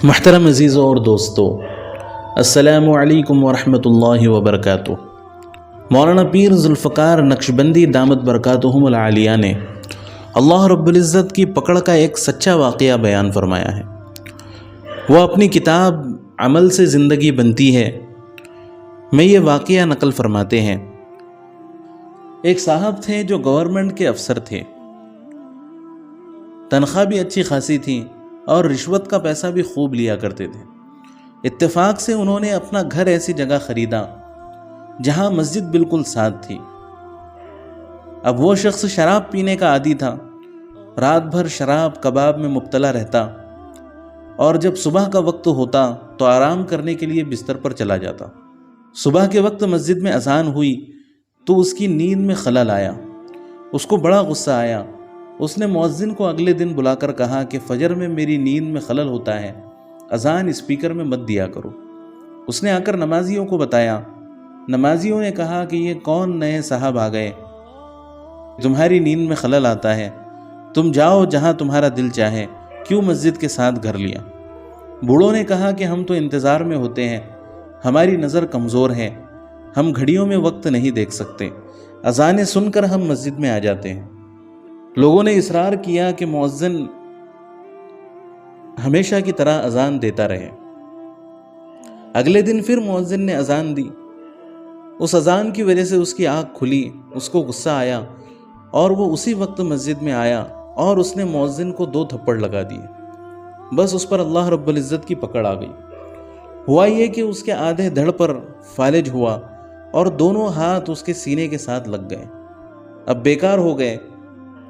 محترم عزیزوں اور دوستو، السلام علیکم ورحمۃ اللہ وبرکاتہ۔ مولانا پیر ذوالفقار نقشبندی دامت برکاتہم العالیہ نے اللہ رب العزت کی پکڑ کا ایک سچا واقعہ بیان فرمایا ہے۔ وہ اپنی کتاب عمل سے زندگی بنتی ہے میں یہ واقعہ نقل فرماتے ہیں۔ ایک صاحب تھے جو گورنمنٹ کے افسر تھے، تنخواہ بھی اچھی خاصی تھی اور رشوت کا پیسہ بھی خوب لیا کرتے تھے۔ اتفاق سے انہوں نے اپنا گھر ایسی جگہ خریدا جہاں مسجد بالکل ساتھ تھی۔ اب وہ شخص شراب پینے کا عادی تھا، رات بھر شراب کباب میں مبتلا رہتا اور جب صبح کا وقت ہوتا تو آرام کرنے کے لیے بستر پر چلا جاتا۔ صبح کے وقت مسجد میں اذان ہوئی تو اس کی نیند میں خلل آیا۔ اس کو بڑا غصہ آیا۔ اس نے مؤذن کو اگلے دن بلا کر کہا کہ فجر میں میری نیند میں خلل ہوتا ہے، اذان اسپیکر میں مت دیا کرو۔ اس نے آ کر نمازیوں کو بتایا۔ نمازیوں نے کہا کہ یہ کون نئے صاحب آ گئے، تمہاری نیند میں خلل آتا ہے، تم جاؤ جہاں تمہارا دل چاہے، کیوں مسجد کے ساتھ گھر لیا؟ بوڑھوں نے کہا کہ ہم تو انتظار میں ہوتے ہیں، ہماری نظر کمزور ہے، ہم گھڑیوں میں وقت نہیں دیکھ سکتے، اذانیں سن کر ہم مسجد میں آ جاتے ہیں۔ لوگوں نے اصرار کیا کہ مؤذن ہمیشہ کی طرح اذان دیتا رہے۔ اگلے دن پھر مؤذن نے اذان دی۔ اس اذان کی وجہ سے اس کی آنکھ کھلی، اس کو غصہ آیا اور وہ اسی وقت مسجد میں آیا اور اس نے مؤذن کو 2 تھپڑ لگا دیے۔ بس اس پر اللہ رب العزت کی پکڑ آ گئی۔ ہوا یہ کہ اس کے آدھے دھڑ پر فالج ہوا اور دونوں ہاتھ اس کے سینے کے ساتھ لگ گئے، اب بیکار ہو گئے۔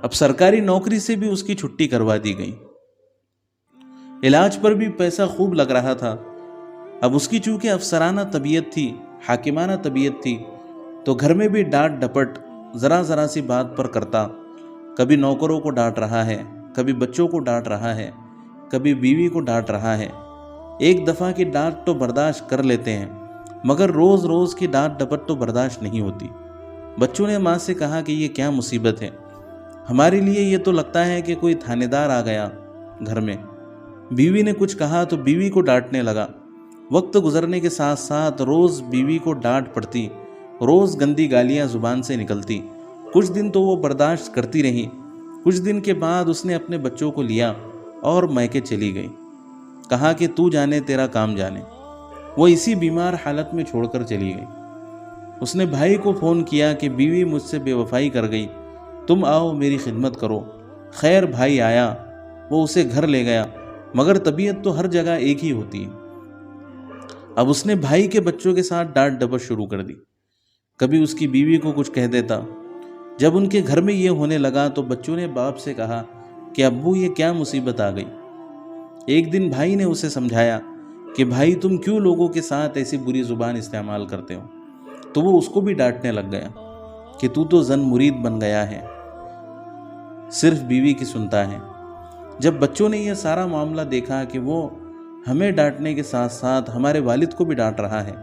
اب سرکاری نوکری سے بھی اس کی چھٹی کروا دی گئی۔ علاج پر بھی پیسہ خوب لگ رہا تھا۔ اب اس کی چونکہ افسرانہ طبیعت تھی، حاکمانہ طبیعت تھی، تو گھر میں بھی ڈانٹ ڈپٹ ذرا ذرا سی بات پر کرتا۔ کبھی نوکروں کو ڈانٹ رہا ہے، کبھی بچوں کو ڈانٹ رہا ہے، کبھی بیوی کو ڈانٹ رہا ہے۔ ایک دفعہ کی ڈانٹ تو برداشت کر لیتے ہیں، مگر روز روز کی ڈانٹ ڈپٹ تو برداشت نہیں ہوتی۔ بچوں نے ماں سے کہا کہ یہ کیا مصیبت ہے، ہمارے لیے یہ تو لگتا ہے کہ کوئی تھانے دار آ گیا گھر میں۔ بیوی نے کچھ کہا تو بیوی کو ڈانٹنے لگا۔ وقت گزرنے کے ساتھ ساتھ روز بیوی کو ڈانٹ پڑتی، روز گندی گالیاں زبان سے نکلتی۔ کچھ دن تو وہ برداشت کرتی رہی۔ کچھ دن کے بعد اس نے اپنے بچوں کو لیا اور میکے چلی گئی۔ کہا کہ تو جانے تیرا کام جانے۔ وہ اسی بیمار حالت میں چھوڑ کر چلی گئی۔ اس نے بھائی کو فون کیا کہ بیوی مجھ سے بے وفائی کر گئی، تم آؤ میری خدمت کرو۔ خیر بھائی آیا، وہ اسے گھر لے گیا، مگر طبیعت تو ہر جگہ ایک ہی ہوتی ہے۔ اب اس نے بھائی کے بچوں کے ساتھ ڈانٹ ڈپٹ شروع کر دی۔ کبھی اس کی بیوی کو کچھ کہہ دیتا۔ جب ان کے گھر میں یہ ہونے لگا تو بچوں نے باپ سے کہا کہ ابو یہ کیا مصیبت آ گئی۔ ایک دن بھائی نے اسے سمجھایا کہ بھائی تم کیوں لوگوں کے ساتھ ایسی بری زبان استعمال کرتے ہو؟ تو وہ اس کو بھی ڈانٹنے لگ گیا کہ تو زن مرید بن گیا ہے، صرف بیوی کی سنتا ہے۔ جب بچوں نے یہ سارا معاملہ دیکھا کہ وہ ہمیں ڈانٹنے کے ساتھ ساتھ ہمارے والد کو بھی ڈانٹ رہا ہے،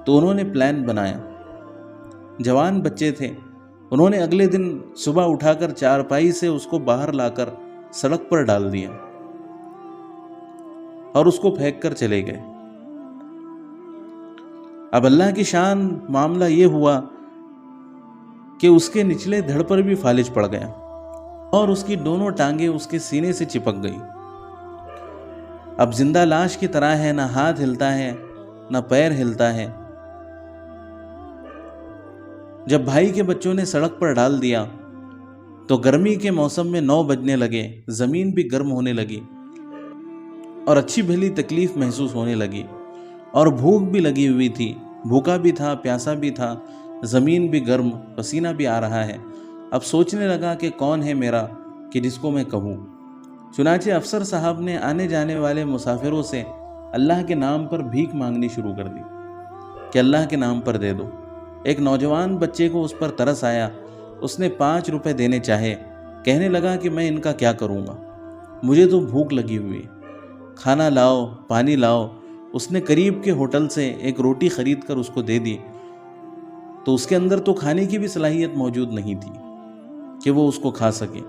تو انہوں نے پلان بنایا۔ جوان بچے تھے، انہوں نے اگلے دن صبح اٹھا کر چارپائی سے اس کو باہر لا کر سڑک پر ڈال دیا اور اس کو پھینک کر چلے گئے۔ اب اللہ کی شان معاملہ یہ ہوا کہ اس کے نچلے دھڑ پر بھی فالج پڑ گیا اور اس کی دونوں ٹانگیں اس کے سینے سے چپک گئی۔ اب زندہ لاش کی طرح ہے، نہ ہاتھ ہلتا ہے نہ پیر ہلتا ہے۔ جب بھائی کے بچوں نے سڑک پر ڈال دیا تو گرمی کے موسم میں 9 بجنے لگے، زمین بھی گرم ہونے لگی اور اچھی بھلی تکلیف محسوس ہونے لگی اور بھوک بھی لگی ہوئی تھی، بھوکا بھی تھا، پیاسا بھی تھا، زمین بھی گرم، پسینہ بھی آ رہا ہے۔ اب سوچنے لگا کہ کون ہے میرا کہ جس کو میں کہوں۔ چنانچہ افسر صاحب نے آنے جانے والے مسافروں سے اللہ کے نام پر بھیک مانگنی شروع کر دی کہ اللہ کے نام پر دے دو۔ ایک نوجوان بچے کو اس پر ترس آیا، اس نے 5 روپے دینے چاہے، کہنے لگا کہ میں ان کا کیا کروں گا، مجھے تو بھوک لگی ہوئی، کھانا لاؤ، پانی لاؤ۔ اس نے قریب کے ہوٹل سے ایک روٹی خرید کر اس کو دے دی، تو اس کے اندر تو کھانے کی بھی صلاحیت موجود نہیں تھی کہ وہ اس کو کھا سکے۔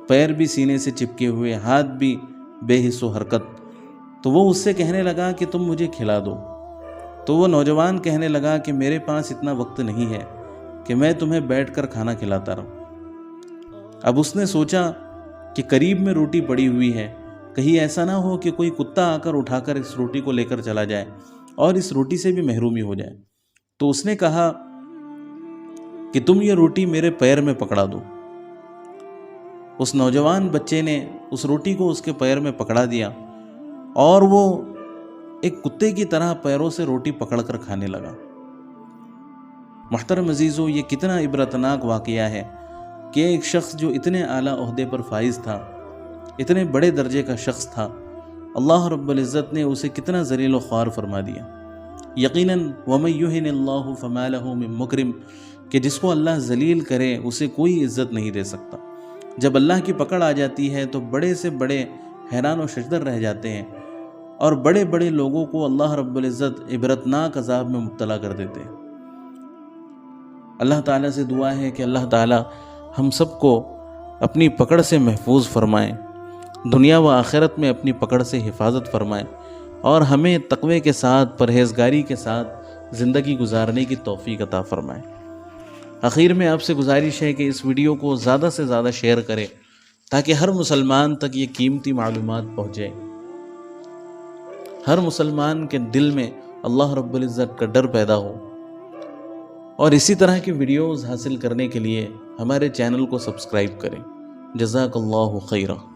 پیر بھی سینے سے چپکے ہوئے، ہاتھ بھی بے حس و حرکت۔ تو وہ اس سے کہنے لگا کہ تم مجھے کھلا دو۔ تو وہ نوجوان کہنے لگا کہ میرے پاس اتنا وقت نہیں ہے کہ میں تمہیں بیٹھ کر کھانا کھلاتا رہوں۔ اب اس نے سوچا کہ قریب میں روٹی پڑی ہوئی ہے، کہیں ایسا نہ ہو کہ کوئی کتا آ کر اٹھا کر اس روٹی کو لے کر چلا جائے اور اس روٹی سے بھی محرومی ہو جائے۔ تو اس نے کہا کہ تم یہ روٹی میرے پیر میں پکڑا دو۔ اس نوجوان بچے نے اس روٹی کو اس کے پیر میں پکڑا دیا اور وہ ایک کتے کی طرح پیروں سے روٹی پکڑ کر کھانے لگا۔ محترم عزیزو، یہ کتنا عبرتناک واقعہ ہے کہ ایک شخص جو اتنے اعلیٰ عہدے پر فائز تھا، اتنے بڑے درجے کا شخص تھا، اللہ رب العزت نے اسے کتنا ذلیل و خوار فرما دیا۔ یقیناً وَمَن يُهِنِ اللَّهُ فَمَا لَهُ مِن مُكْرِمٍ، کہ جس کو اللہ ذلیل کرے اسے کوئی عزت نہیں دے سکتا۔ جب اللہ کی پکڑ آ جاتی ہے تو بڑے سے بڑے حیران و ششدر رہ جاتے ہیں اور بڑے بڑے لوگوں کو اللہ رب العزت عبرتناک عذاب میں مبتلا کر دیتے ہیں۔ اللہ تعالیٰ سے دعا ہے کہ اللہ تعالیٰ ہم سب کو اپنی پکڑ سے محفوظ فرمائیں، دنیا و آخرت میں اپنی پکڑ سے حفاظت فرمائیں اور ہمیں تقوی کے ساتھ، پرہیزگاری کے ساتھ زندگی گزارنے کی توفیق عطا فرمائیں۔ آخر میں آپ سے گزارش ہے کہ اس ویڈیو کو زیادہ سے زیادہ شیئر کریں تاکہ ہر مسلمان تک یہ قیمتی معلومات پہنچے، ہر مسلمان کے دل میں اللہ رب العزت کا ڈر پیدا ہو۔ اور اسی طرح کی ویڈیوز حاصل کرنے کے لیے ہمارے چینل کو سبسکرائب کریں۔ جزاک اللہ خیرہ۔